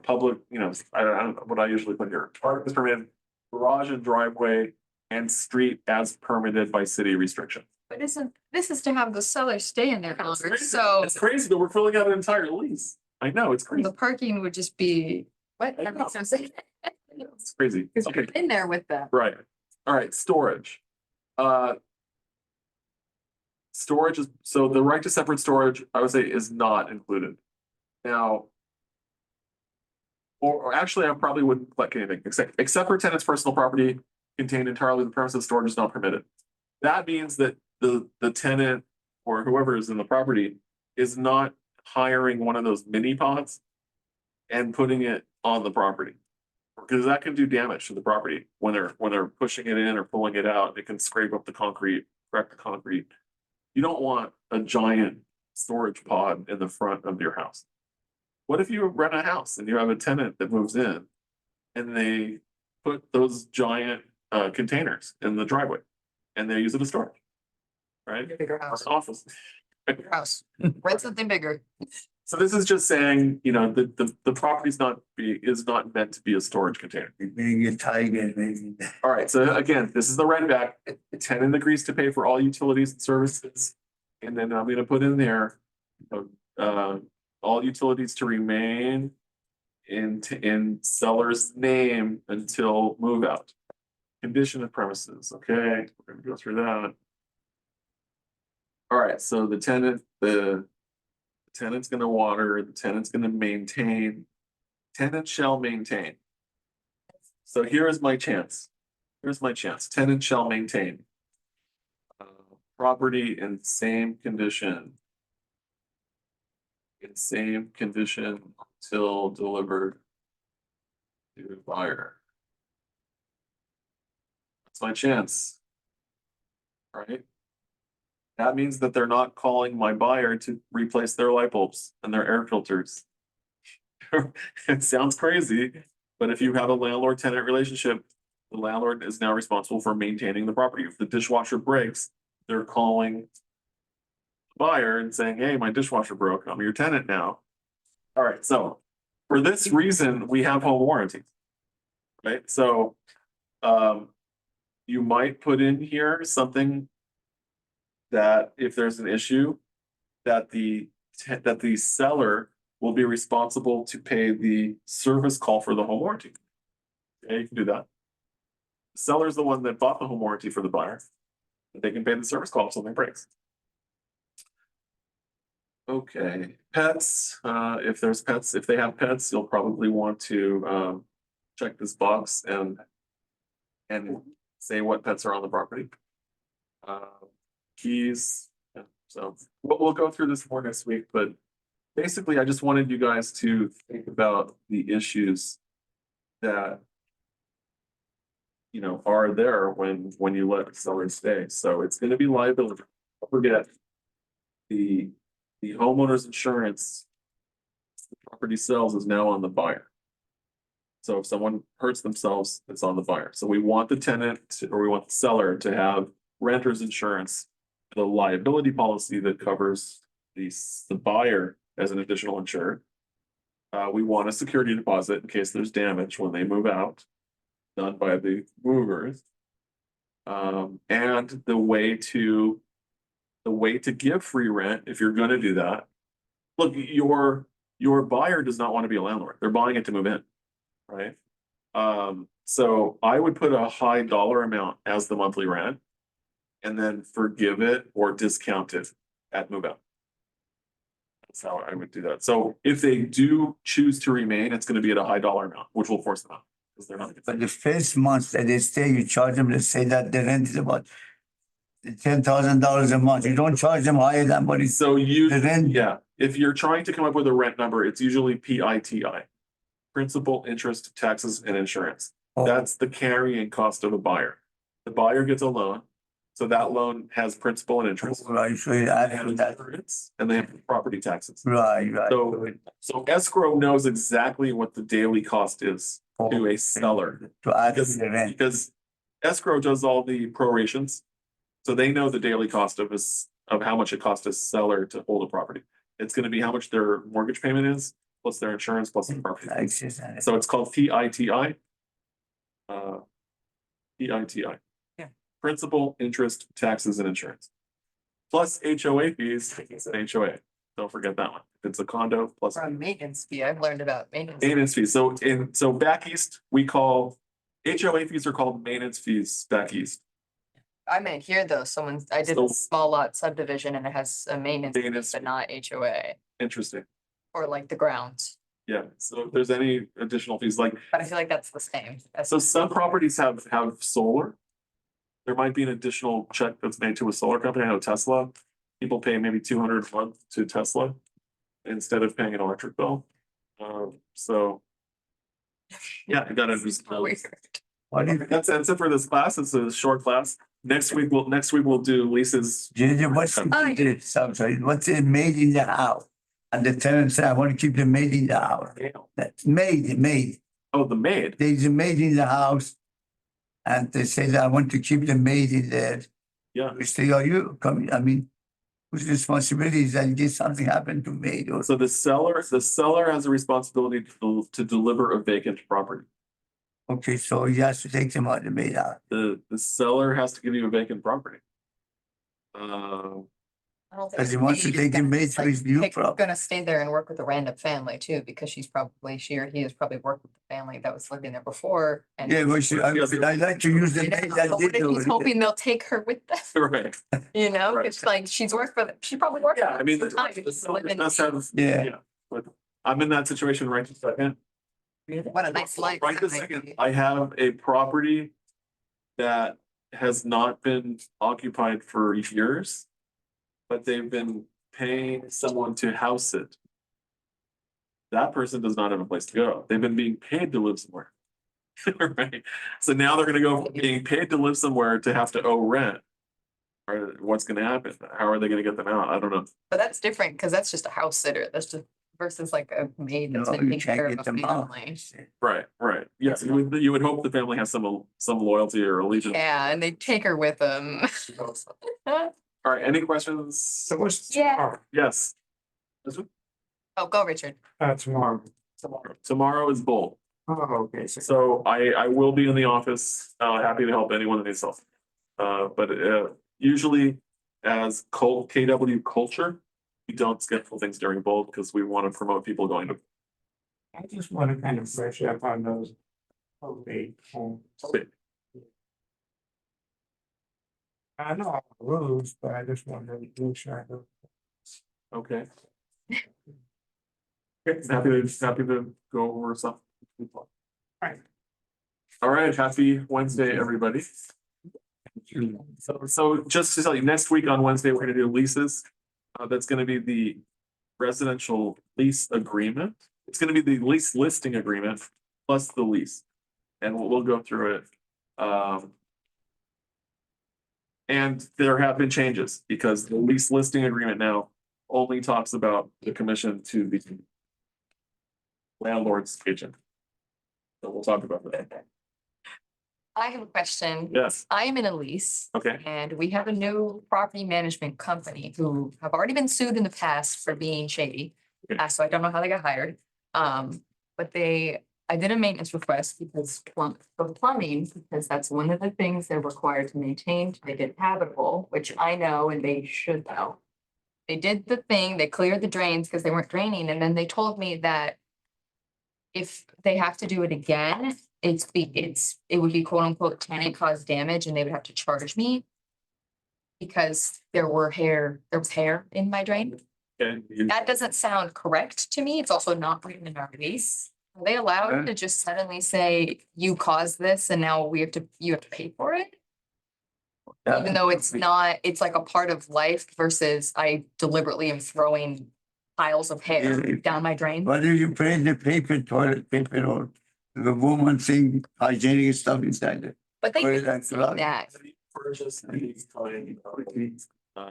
public, I don't know what I usually put here. Parking is permitted, garage and driveway and street as permitted by city restriction. But this is to have the seller stay in there longer, so It's crazy that we're filling out an entire lease. I know, it's crazy. the parking would just be, what? I That know. makes no sense. It's crazy. Because Okay, you're in there with them. right. All right, storage. Storage is, so the right to separate storage, I would say, is not included. Now, or actually, I probably wouldn't collect anything except for tenant's personal property contained entirely in the premises, storage is not permitted. That means that the tenant or whoever is in the property is not hiring one of those mini pods and putting it on the property. Because that can do damage to the property when they're pushing it in or pulling it out. It can scrape up the concrete, crack the concrete. You don't want a giant storage pod in the front of your house. What if you rent a house and you have a tenant that moves in and they put those giant containers in the driveway and they use it as storage? Right? Bigger Or house, an office. bigger house, rent something bigger. So this is just saying, the property's is not meant to be a storage container. being a tiger, maybe. All right, so again, this is the red back. The tenant agrees to pay for all utilities and services. And then I'm gonna put in there, all utilities to remain in seller's name until move out. Condition of premises, okay, we're gonna go through that. All right, so the tenant's gonna water, the tenant's gonna maintain. Tenant shall maintain. So here is my chance. Here's my chance. Tenant shall maintain. Property in same condition. In same condition until delivered to buyer. That's my chance. Right? That means that they're not calling my buyer to replace their light bulbs and their air filters. It sounds crazy, but if you have a landlord-tenant relationship, the landlord is now responsible for maintaining the property. If the dishwasher breaks, they're calling the buyer and saying, hey, my dishwasher broke, I'm your tenant now. All right, so for this reason, we have home warranty. Right, so, you might put in here something that if there's an issue, that the seller will be responsible to pay the service call for the home warranty. Yeah, you can do that. The seller's the one that bought the home warranty for the buyer. They can pay the service call if something breaks. Okay, pets, if there's pets, if they have pets, you'll probably want to, check this box and say what pets are on the property. Keys, yeah, so we'll go through this more next week, but basically, I just wanted you guys to think about the issues that are there when you let sellers stay. So it's gonna be liability. Don't forget, the homeowner's insurance, the property sells is now on the buyer. So if someone hurts themselves, it's on the buyer. So we want the tenant or we want the seller to have renter's insurance, the liability policy that covers the buyer as an additional insured. We want a security deposit in case there's damage when they move out, done by the movers. And the way to give free rent, if you're gonna do that. Look, your buyer does not want to be a landlord. They're buying it to move in, right? So I would put a high dollar amount as the monthly rent and then forgive it or discount it at move out. That's how I would do that. So if they do choose to remain, it's gonna be at a high dollar amount, which will force them out. Because they're not. But the first month that they stay, you charge them, let's say that the rent is about $10,000 a month. You don't charge them higher than what is So you, the rent. yeah, if you're trying to come up with a rent number, it's usually PITI. Principal, interest, taxes, and insurance. Oh. That's the carrying cost of a buyer. The buyer gets a loan, so that loan has principal and interest. Right, so you add They have to that. insurance, and they have property taxes. Right. So escrow knows exactly what the daily cost is to a seller. To add to Because, the rent. because escrow does all the prorations. So they know the daily cost of how much it costs a seller to hold a property. It's gonna be how much their mortgage payment is, plus their insurance, plus the property. So it's called PITI. PITI. Yeah. Principal, interest, taxes, and insurance. Plus HOA fees, it's an HOA. Don't forget that one. If it's a condo plus Or a maintenance fee, I've learned about maintenance. maintenance fees. So back east, we call HOA fees are called maintenance fees back east. I meant here though, I did So- a small lot subdivision and it has a maintenance, fee, Maintenance but not HOA Interesting. or like the grounds. Yeah. So if there's any additional fees, like, But I feel like that's the same. so some properties have solar. There might be an additional check that's made to a solar company. I know Tesla, people pay maybe 200 a month to Tesla instead of paying an electric bill. So yeah, I gotta just. Weird. What do you, That's it for this class. It's a short class. Next week we'll do Lisa's. JJ, what's it made in the house? And the tenant said, I want to keep the maid in the house. That's maid. Oh, the maid. There's a maid in the house. And they say that I want to keep the maid in there. Yeah. We say, are you coming? I mean, whose responsibility is that in case something happened to maid or? So the seller has a responsibility to deliver a vacant property. Okay, so he has to take them out, the maid out. The seller has to give you a vacant property. I don't think Because he the wants to maid is take the gonna, maid to like, his new property. Gonna stay there and work with a random family too, because she or he has probably worked with the family that was living there before. And Yeah, but I like to use the You know, maid that but what did. if he's hoping they'll take her with them, Right. you know, Right. it's like she probably worked. Yeah, I mean, for time, the just seller living- does have. Yeah. But I'm in that situation right this second. What a nice life. Right that this might second, be. I have a property that has not been occupied for years. But they've been paying someone to house it. That person does not have a place to go. They've been being paid to live somewhere. Right? So now they're gonna go from being paid to live somewhere to have to owe rent. Or what's gonna happen? How are they gonna get them out? I don't know. But that's different, because that's just a house sitter, that's just versus like a maid that's No, been you taking care can't of get a them out. family. Right. Yes, you would hope the family has some loyalty or allegiance. Yeah, and they take her with them. All right, any questions? So what's? Yeah. Yes. Oh, go Richard. Tomorrow. Tomorrow is bold. Oh, okay, So I will be in the office, happy to help anyone that needs help. But usually as KW culture, we don't schedule things during bold because we want to promote people going to. I just want to kind of brush up on those. Okay. Okay. I know all the rules, but I just want to make sure I know. Okay. Okay, happy to go over some. Right. All right, happy Wednesday, everybody. So just to tell you, next week on Wednesday, we're gonna do leases. That's gonna be the residential lease agreement. It's gonna be the lease listing agreement plus the lease. And we'll go through it. And there have been changes because the lease listing agreement now only talks about the commission to the landlord's agent. So we'll talk about that. I have a question. Yes, I am in a lease okay, and we have a new property management company who have already been sued in the past for being shady. Okay. So I don't know how they got hired. But I did a maintenance request because for plumbing, because that's one of the things they're required to maintain to make it habitable, which I know and they should know. They did the thing, they cleared the drains because they weren't draining, and then they told me that if they have to do it again, it would be quote unquote tenant caused damage and they would have to charge me. Because there was hair in my drain. and That doesn't sound correct to me. It's also not written in our lease. Are they allowed to just suddenly say, you caused this and now you have to pay for it? Even though it's not, it's like a part of life versus I deliberately am throwing piles of hair down my drain. What do you put in the paper, toilet paper or the woman thing, hygienic stuff inside it? But they Where is didn't that say allowed? that. purchase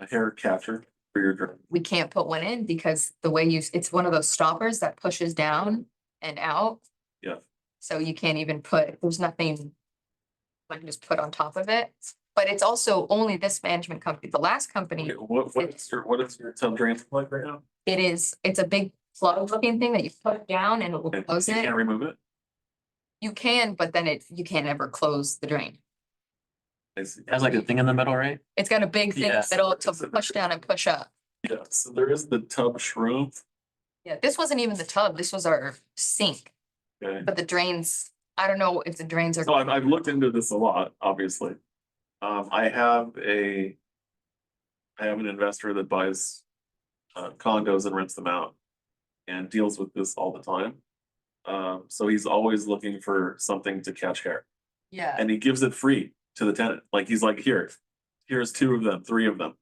hair catcher for your drain. We can't put one in because the way it's one of those stoppers that pushes down and out. Yeah. So you can't even there's nothing I can just put on top of it. But it's also only this management company. The last company, Okay, what is your tub drain look like right now? it's a big plug looking thing that you put down and it will And close you it. can't remove it? You can, but then you can't ever close the drain. It Has like a thing in the middle, right? It's got a big thing Yeah. that'll to push down and push up. Yeah, so there is the tub shroom. Yeah, this wasn't even the tub. This was our sink, Okay, but the drains, I don't know if the drains are. so I've looked into this a lot, obviously. I have an investor that buys condos and rents them out and deals with this all the time. So he's always looking for something to catch hair Yeah. and he gives it free to the tenant. Like he's like, here's 2 of them, 3 of them.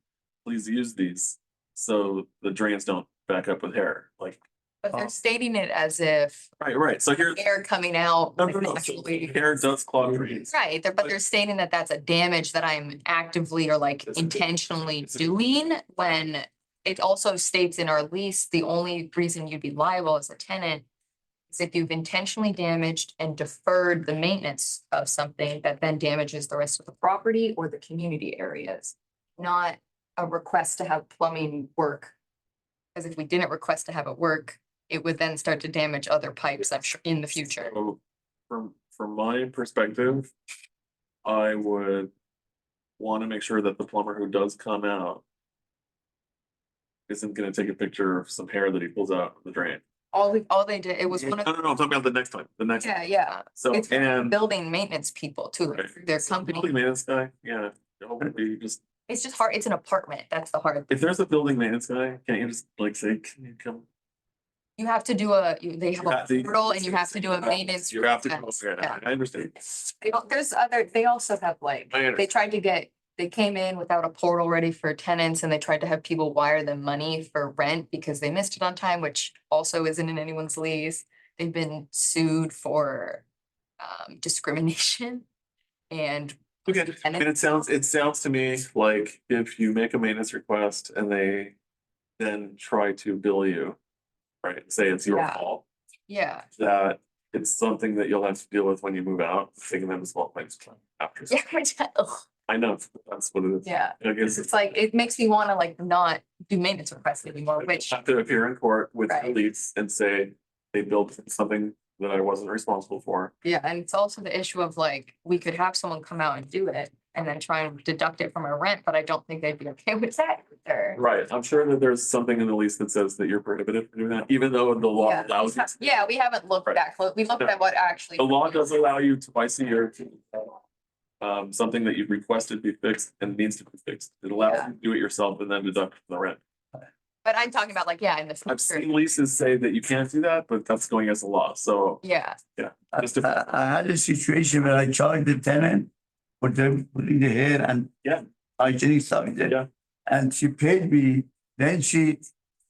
Please use these so the drains don't back up with hair. Like, But they're stating it as if right. So here's. air coming out. No, like, so actually- hair does clog drains. Right, but they're stating that that's a damage that I'm actively or like It's a- intentionally it's a- doing when it also states in our lease, the only reason you'd be liable as a tenant is if you've intentionally damaged and deferred the maintenance of something that then damages the rest of the property or the community areas, not a request to have plumbing work. Because if we didn't request to have it work, it would then start to damage other pipes, I'm sure, in the future. So from my perspective, I would want to make sure that the plumber who does come out isn't gonna take a picture of some hair that he pulls out of the drain. All they did, it was one No, of, I'm talking about the next time, yeah. So, It's and building maintenance people too, Right. their building company. maintenance guy, yeah, hopefully just, It's just hard. It's an apartment. That's the hard. if there's a building maintenance guy, can't you just like say, can you come? You have to do they have You a have to- portal and you have to do a maintenance. You have to, request. yeah, Yeah. I understand. They also have like, I understand. they tried to they came in without a portal ready for tenants and they tried to have people wire them money for rent because they missed it on time, which also isn't in anyone's lease. They've been sued for discrimination and. Okay, and it sounds to me like if you make a maintenance request and they then try to bill you, right, say it's your Yeah. fault, Yeah, that it's something that you'll have to deal with when you move out, taking them to small claims after. yeah, which, ugh. I know, that's what it is. Yeah. I guess It's like, it makes me wanna like not do maintenance requests anymore, which, have to appear in court with Right. release and say they built something that I wasn't responsible for. yeah, and it's also the issue of like, we could have someone come out and do it and then try and deduct it from our rent, but I don't think they'd be okay with that either. Right, I'm sure that there's something in the lease that says that you're prohibited from doing that, even though the law Yeah, allows you. yeah, we haven't looked Right. that close. We looked at what actually. The law does allow you twice a year to something that you've requested be fixed and needs to be fixed. It allows Yeah. you to do it yourself and then deduct from the rent. But I'm talking about like, yeah, in the I've future. seen leases say that you can't do that, but that's going against the law, so Yeah, just if, I had a situation where I charged the tenant for them putting the hair and. Yeah. Hygienic stuff in there. Yeah. And she paid me, then she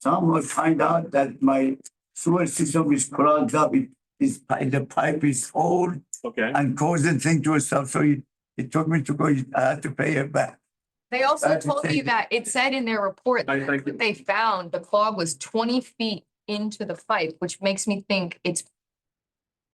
somehow find out that my sewer system is clogged up, the pipe is old okay, and causing thing to herself, so it took me to go, I had to pay her back. they also That's told me insane. that it said in their report I that think- what they found, the clog was 20 feet into the pipe, which makes me think it's